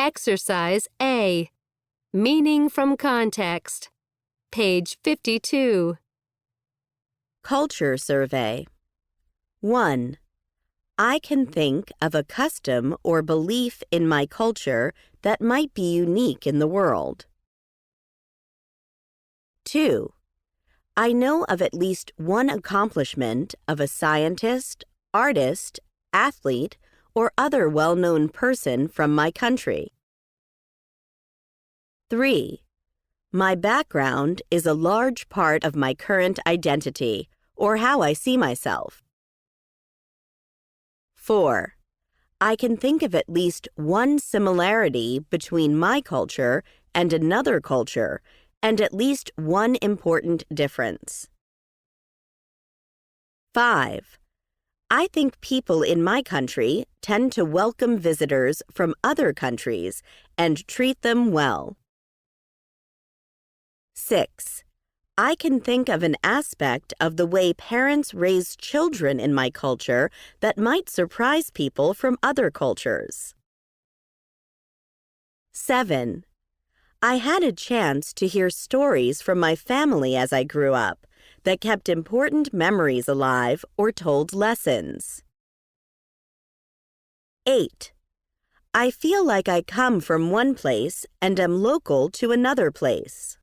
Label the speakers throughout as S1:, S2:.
S1: Exercise A. Meaning from context. Page 52.
S2: Culture survey. 1. I can think of a custom or belief in my culture that might be unique in the world. 2. I know of at least one accomplishment of a scientist, artist, athlete, or other well-known person from my country. 3. My background is a large part of my current identity, or how I see myself. 4. I can think of at least one similarity between my culture and another culture, and at least one important difference. 5. I think people in my country tend to welcome visitors from other countries and treat them well. 6. I can think of an aspect of the way parents raise children in my culture that might surprise people from other cultures. 7. I had a chance to hear stories from my family as I grew up that kept important memories alive or told lessons. 8. I feel like I come from one place and am local to another place.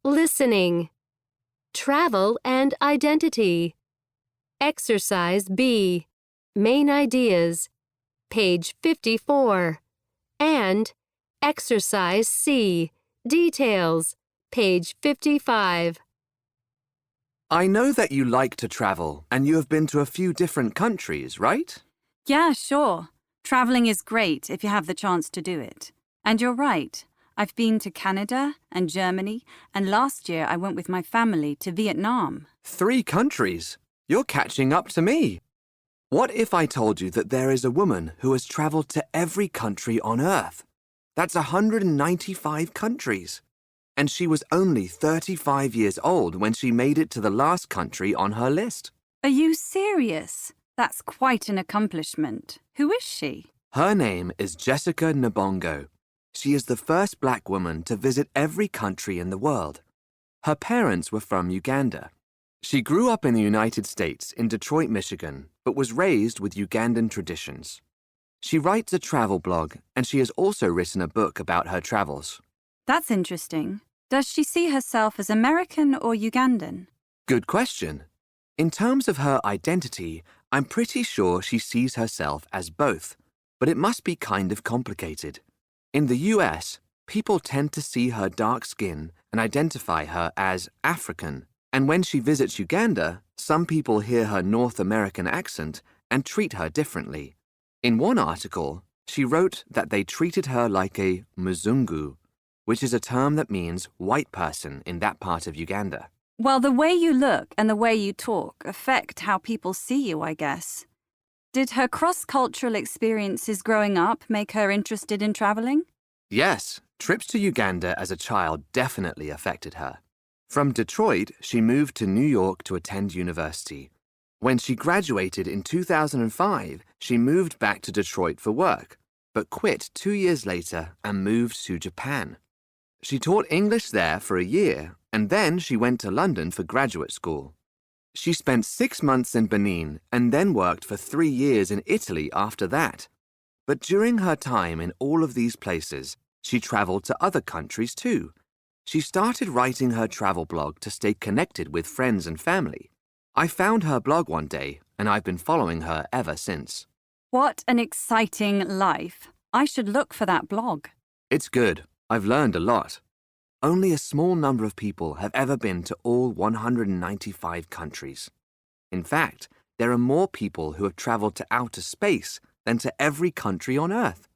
S1: Listening. Travel and identity. Exercise B. Main ideas. Page 54. And Exercise C. Details. Page 55.
S3: I know that you like to travel, and you have been to a few different countries, right?
S4: Yeah, sure. Traveling is great if you have the chance to do it. And you're right. I've been to Canada and Germany, and last year I went with my family to Vietnam.
S3: 3 countries? You're catching up to me. What if I told you that there is a woman who has traveled to every country on Earth? That's 195 countries. And she was only 35 years old when she made it to the last country on her list.
S4: Are you serious? That's quite an accomplishment. Who is she?
S3: Her name is Jessica Nabongo. She is the first black woman to visit every country in the world. Her parents were from Uganda. She grew up in the United States in Detroit, Michigan, but was raised with Ugandan traditions. She writes a travel blog, and she has also written a book about her travels.
S4: That's interesting. Does she see herself as American or Ugandan?
S3: Good question. In terms of her identity, I'm pretty sure she sees herself as both, but it must be kind of complicated. In the US, people tend to see her dark skin and identify her as African, and when she visits Uganda, some people hear her North American accent and treat her differently. In one article, she wrote that they treated her like a Mzungu, which is a term that means white person in that part of Uganda.
S4: Well, the way you look and the way you talk affect how people see you, I guess. Did her cross-cultural experiences growing up make her interested in traveling?
S3: Yes, trips to Uganda as a child definitely affected her. From Detroit, she moved to New York to attend university. When she graduated in 2005, she moved back to Detroit for work, but quit 2 years later and moved to Japan. She taught English there for a year, and then she went to London for graduate school. She spent 6 months in Benin and then worked for 3 years in Italy after that. But during her time in all of these places, she traveled to other countries too. She started writing her travel blog to stay connected with friends and family. I found her blog one day, and I've been following her ever since.
S4: What an exciting life. I should look for that blog.
S3: It's good. I've learned a lot. Only a small number of people have ever been to all 195 countries. In fact, there are more people who have traveled to outer space than to every country on Earth.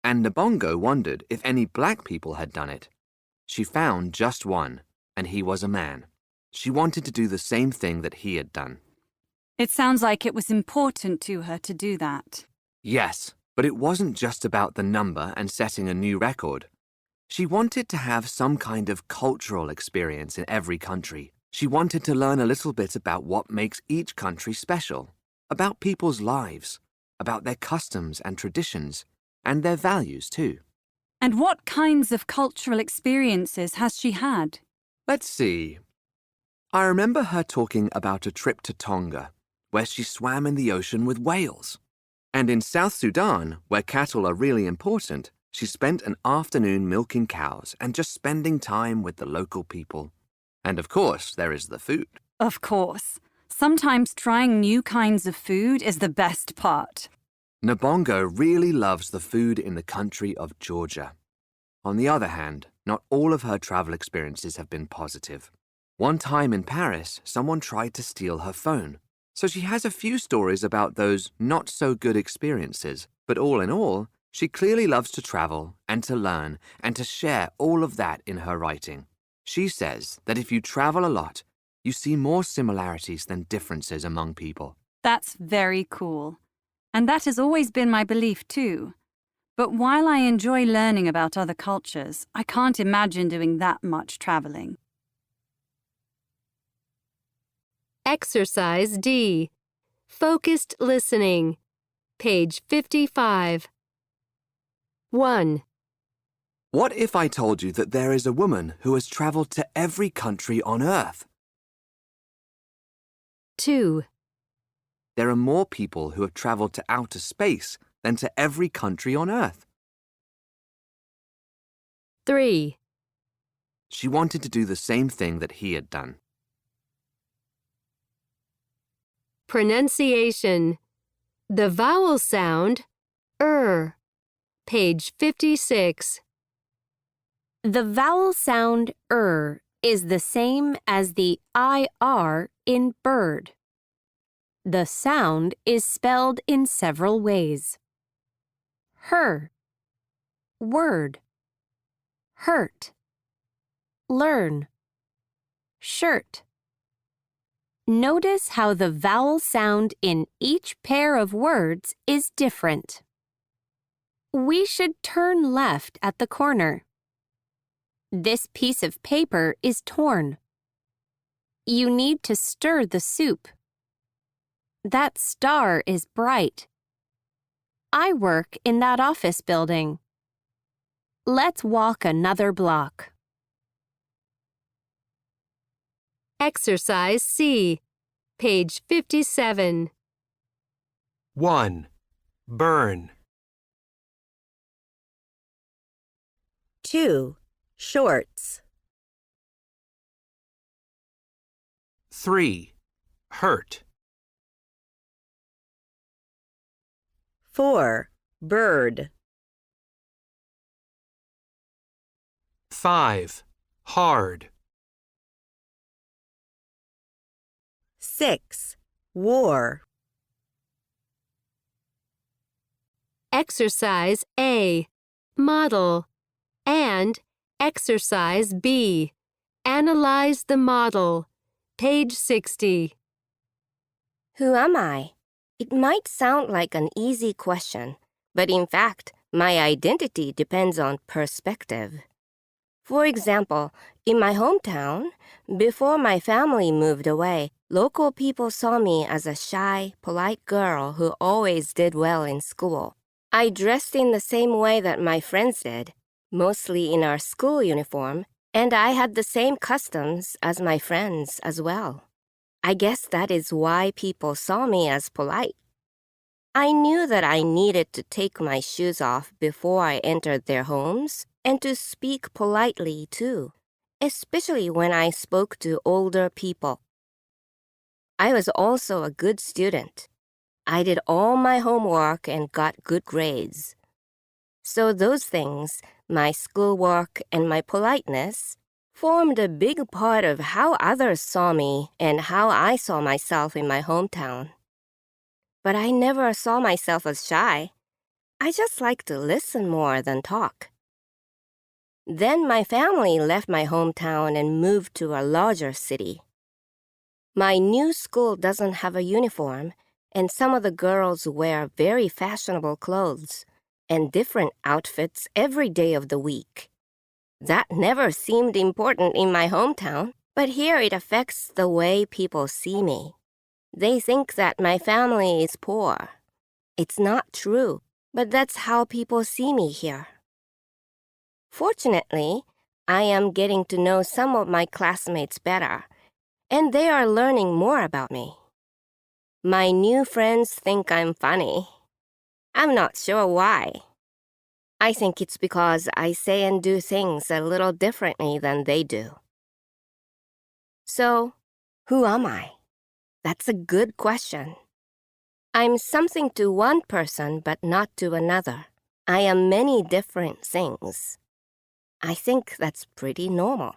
S3: And Nabongo wondered if any black people had done it. She found just one, and he was a man. She wanted to do the same thing that he had done.
S4: It sounds like it was important to her to do that.
S3: Yes, but it wasn't just about the number and setting a new record. She wanted to have some kind of cultural experience in every country. She wanted to learn a little bit about what makes each country special, about people's lives. about their customs and traditions, and their values too.
S4: And what kinds of cultural experiences has she had?
S3: Let's see. I remember her talking about a trip to Tonga, where she swam in the ocean with whales. And in South Sudan, where cattle are really important, she spent an afternoon milking cows and just spending time with the local people. And of course, there is the food.
S4: Of course. Sometimes trying new kinds of food is the best part.
S3: Nabongo really loves the food in the country of Georgia. On the other hand, not all of her travel experiences have been positive. One time in Paris, someone tried to steal her phone. So she has a few stories about those not-so-good experiences. But all in all, she clearly loves to travel and to learn and to share all of that in her writing. She says that if you travel a lot, you see more similarities than differences among people.
S4: That's very cool. And that has always been my belief too. But while I enjoy learning about other cultures, I can't imagine doing that much traveling.
S1: Exercise D. Focused listening. Page 55. 1,
S3: What if I told you that there is a woman who has traveled to every country on Earth?
S1: 2,
S3: There are more people who have traveled to outer space than to every country on Earth.
S1: 3,
S3: She wanted to do the same thing that he had done.
S1: Pronunciation. The vowel sound, page 56. The vowel sound is the same as the IR in bird. The sound is spelled in several ways. Her, word, hurt, learn, shirt. Notice how the vowel sound in each pair of words is different. We should turn left at the corner. This piece of paper is torn. You need to stir the soup. That star is bright. I work in that office building. Let's walk another block. Exercise C, page 57.
S5: 1. Burn.
S2: 2. Shorts.
S5: 3. Hurt.
S2: 4. Bird.
S5: 5. Hard.
S2: 6. War.
S1: Exercise A, model, and Exercise B, analyze the model, page 60.
S6: Who am I? It might sound like an easy question, but in fact, my identity depends on perspective. For example, in my hometown, before my family moved away, local people saw me as a shy, polite girl who always did well in school. I dressed in the same way that my friends did, mostly in our school uniform, and I had the same customs as my friends as well. I guess that is why people saw me as polite. I knew that I needed to take my shoes off before I entered their homes and to speak politely too, especially when I spoke to older people. I was also a good student. I did all my homework and got good grades. So those things, my schoolwork and my politeness, formed a big part of how others saw me and how I saw myself in my hometown. But I never saw myself as shy. I just like to listen more than talk. Then my family left my hometown and moved to a larger city. My new school doesn't have a uniform, and some of the girls wear very fashionable clothes and different outfits every day of the week. That never seemed important in my hometown, but here it affects the way people see me. They think that my family is poor. It's not true, but that's how people see me here. Fortunately, I am getting to know some of my classmates better, and they are learning more about me. My new friends think I'm funny. I'm not sure why. I think it's because I say and do things a little differently than they do. So, who am I? That's a good question. I'm something to one person but not to another. I am many different things. I think that's pretty normal.